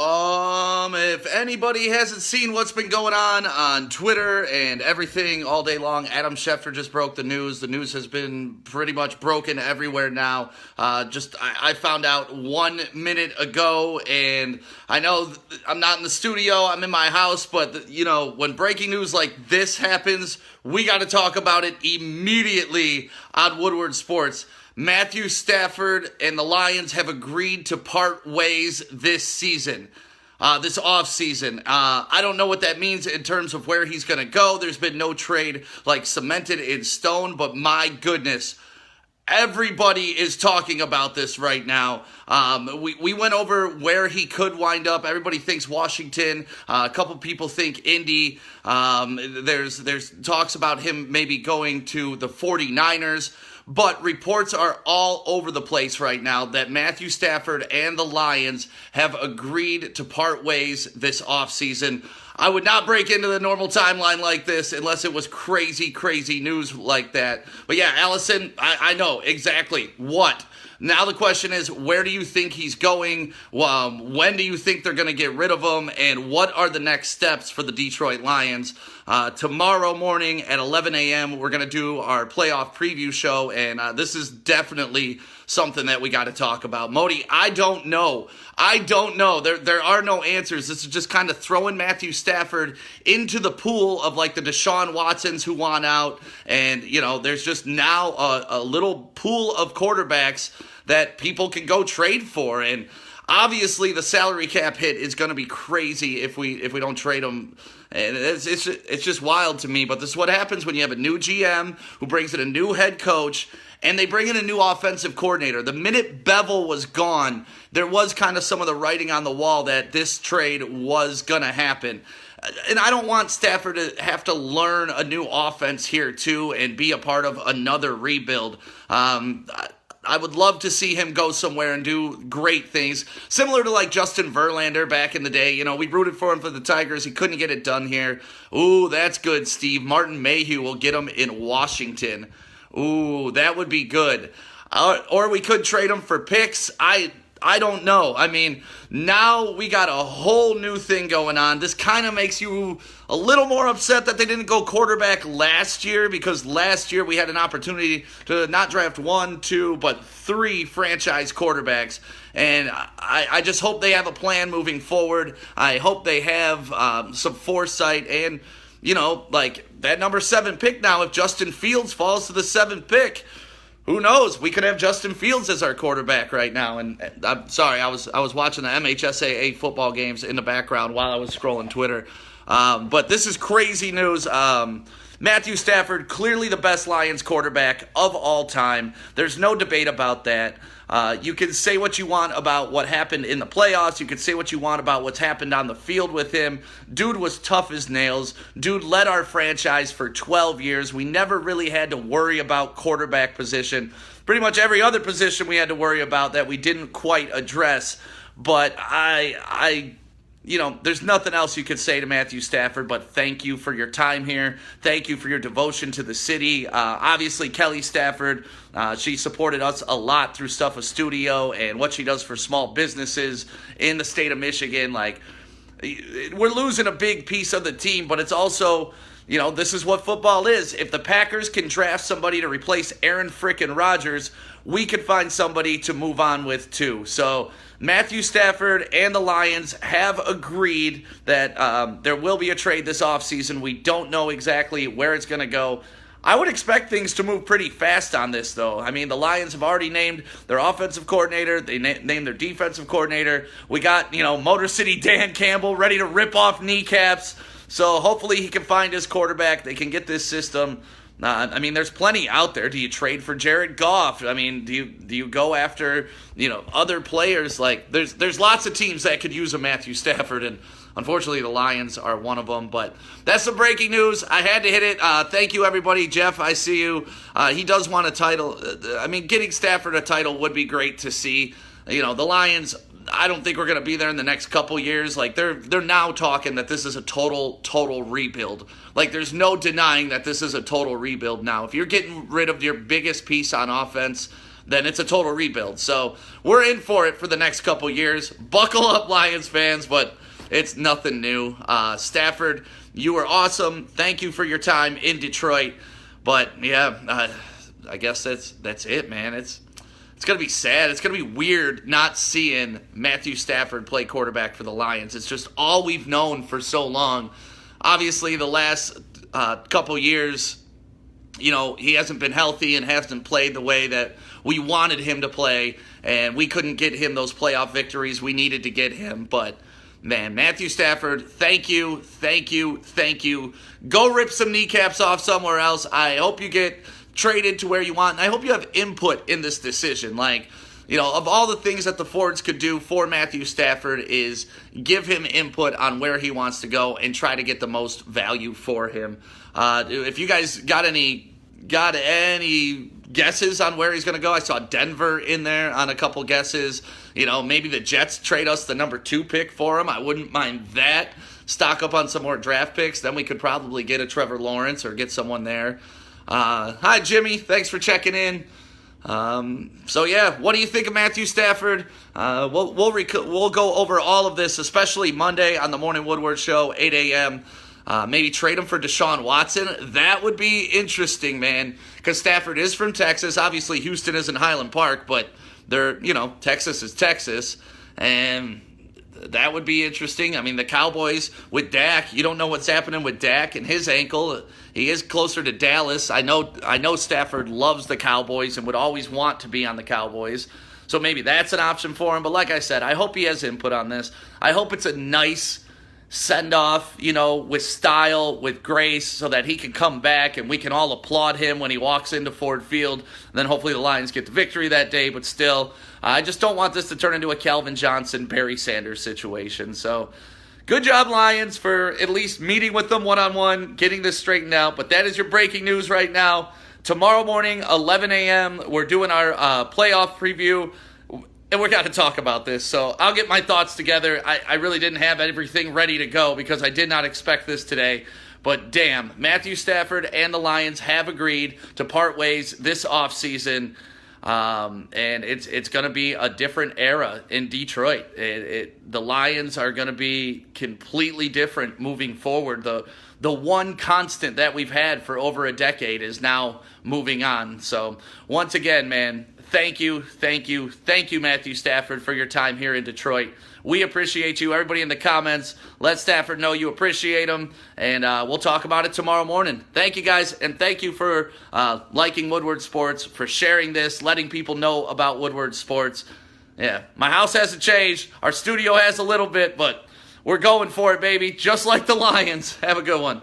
If anybody hasn't seen what's been going on Twitter and everything all day long, Adam Schefter just broke the news. The news has been pretty much broken everywhere now. I found out 1 minute ago, and I know I'm not in the studio, I'm in my house, but when breaking news like this happens, we got to talk about it immediately on Woodward Sports. Matthew Stafford and the Lions have agreed to part ways this season, this offseason. I don't know what that means in terms of where he's going to go. There's been no trade cemented in stone, but my goodness, everybody is talking about this right now. We went over where he could wind up. Everybody thinks Washington. A couple people think Indy. There's talks about him maybe going to the 49ers. But reports are all over the place right now that Matthew Stafford and the Lions have agreed to part ways this offseason. I would not break into the normal timeline like this unless it was crazy, crazy news like that. But yeah, Allison, I know exactly what. Now the question is, where do you think he's going? When do you think they're going to get rid of him? And what are the next steps for the Detroit Lions? Tomorrow morning at 11 a.m., we're going to do our playoff preview show, and this is definitely something that we got to talk about. Modi, I don't know. There are no answers. This is just kind of throwing Matthew Stafford into the pool of like the Deshaun Watsons who want out, and there's just now a little pool of quarterbacks that people can go trade for, and obviously the salary cap hit is going to be crazy if we don't trade him. And it's just wild to me, but this is what happens when you have a new GM who brings in a new head coach, and they bring in a new offensive coordinator. The minute Bevel was gone, there was kind of some of the writing on the wall that this trade was going to happen. And I don't want Stafford to have to learn a new offense here, too, and be a part of another rebuild. I would love to see him go somewhere and do great things, similar to like Justin Verlander back in the day. We rooted for him for the Tigers. He couldn't get it done here. Ooh, that's good, Steve. Martin Mayhew will get him in Washington. Ooh, that would be good. Or we could trade him for picks. I don't know. I mean, now we got a whole new thing going on. This kind of makes you a little more upset that they didn't go quarterback last year, because last year we had an opportunity to not draft 1, 2, but 3 franchise quarterbacks. And I just hope they have a plan moving forward. I hope they have some foresight and, like that number 7 pick now, if Justin Fields falls to the 7th pick, who knows? We could have Justin Fields as our quarterback right now. And I'm sorry, I was watching the MHSAA football games in the background while I was scrolling Twitter. But this is crazy news. Matthew Stafford, clearly the best Lions quarterback of all time. There's no debate about that. You can say what you want about what happened in the playoffs. You can say what you want about what's happened on the field with him. Dude was tough as nails. Dude led our franchise for 12 years. We never really had to worry about quarterback position. Pretty much every other position we had to worry about that we didn't quite address. But there's nothing else you could say to Matthew Stafford, but thank you for your time here. Thank you for your devotion to the city. Obviously, Kelly Stafford, she supported us a lot through Stuff a Studio and what she does for small businesses in the state of Michigan. Like, we're losing a big piece of the team, but it's also, this is what football is. If the Packers can draft somebody to replace Aaron frickin' Rodgers, we could find somebody to move on with too. So Matthew Stafford and the Lions have agreed that there will be a trade this offseason. We don't know exactly where it's going to go. I would expect things to move pretty fast on this, though. I mean, the Lions have already named their offensive coordinator. They named their defensive coordinator. We got, Motor City Dan Campbell ready to rip off kneecaps. So hopefully he can find his quarterback. They can get this system. There's plenty out there. Do you trade for Jared Goff? Do you go after, other players? Like, there's lots of teams that could use a Matthew Stafford, and unfortunately the Lions are one of them. But that's some breaking news. I had to hit it. Thank you, everybody. Jeff, I see you. He does want a title. Getting Stafford a title would be great to see. The Lions, I don't think we're going to be there in the next couple years. Like, they're now talking that this is a total rebuild. Like, there's no denying that this is a total rebuild now. If you're getting rid of your biggest piece on offense, then it's a total rebuild. So we're in for it for the next couple years. Buckle up, Lions fans, but it's nothing new. Stafford, you were awesome. Thank you for your time in Detroit. But yeah, I guess that's it, man. It's going to be sad. It's going to be weird not seeing Matthew Stafford play quarterback for the Lions. It's just all we've known for so long. Obviously, the last couple years, he hasn't been healthy and hasn't played the way that we wanted him to play, and we couldn't get him those playoff victories we needed to get him. But, man, Matthew Stafford, thank you. Go rip some kneecaps off somewhere else. I hope you get traded to where you want, and I hope you have input in this decision. Of all the things that the Fords could do for Matthew Stafford is give him input on where he wants to go and try to get the most value for him. If you guys got any guesses on where he's going to go, I saw Denver in there on a couple guesses. Maybe the Jets trade us the number 2 pick for him. I wouldn't mind that. Stock up on some more draft picks. Then we could probably get a Trevor Lawrence or get someone there. Hi, Jimmy. Thanks for checking in. So yeah, what do you think of Matthew Stafford? We'll go over all of this, especially Monday on the Morning Woodward Show, 8 a.m. Maybe trade him for Deshaun Watson. That would be interesting, man, because Stafford is from Texas. Obviously, Houston isn't Highland Park, but Texas is Texas, and that would be interesting. I mean, the Cowboys with Dak, you don't know what's happening with Dak and his ankle. He is closer to Dallas. I know Stafford loves the Cowboys and would always want to be on the Cowboys. So maybe that's an option for him. But like I said, I hope he has input on this. I hope it's a nice send-off, with style, with grace, so that he can come back and we can all applaud him when he walks into Ford Field. And then hopefully the Lions get the victory that day. But still, I just don't want this to turn into a Calvin Johnson, Barry Sanders situation. So good job, Lions, for at least meeting with them one-on-one, getting this straightened out. But that is your breaking news right now. Tomorrow morning, 11 a.m., we're doing our playoff preview. And we're going to talk about this, so I'll get my thoughts together. I really didn't have everything ready to go because I did not expect this today. But damn, Matthew Stafford and the Lions have agreed to part ways this offseason. And it's going to be a different era in Detroit. The Lions are going to be completely different moving forward. The one constant that we've had for over a decade is now moving on. So once again, man, thank you, Matthew Stafford, for your time here in Detroit. We appreciate you. Everybody in the comments, let Stafford know you appreciate him, and we'll talk about it tomorrow morning. Thank you, guys, and thank you for liking Woodward Sports, for sharing this, letting people know about Woodward Sports. Yeah, my house hasn't changed. Our studio has a little bit, but we're going for it, baby, just like the Lions. Have a good one.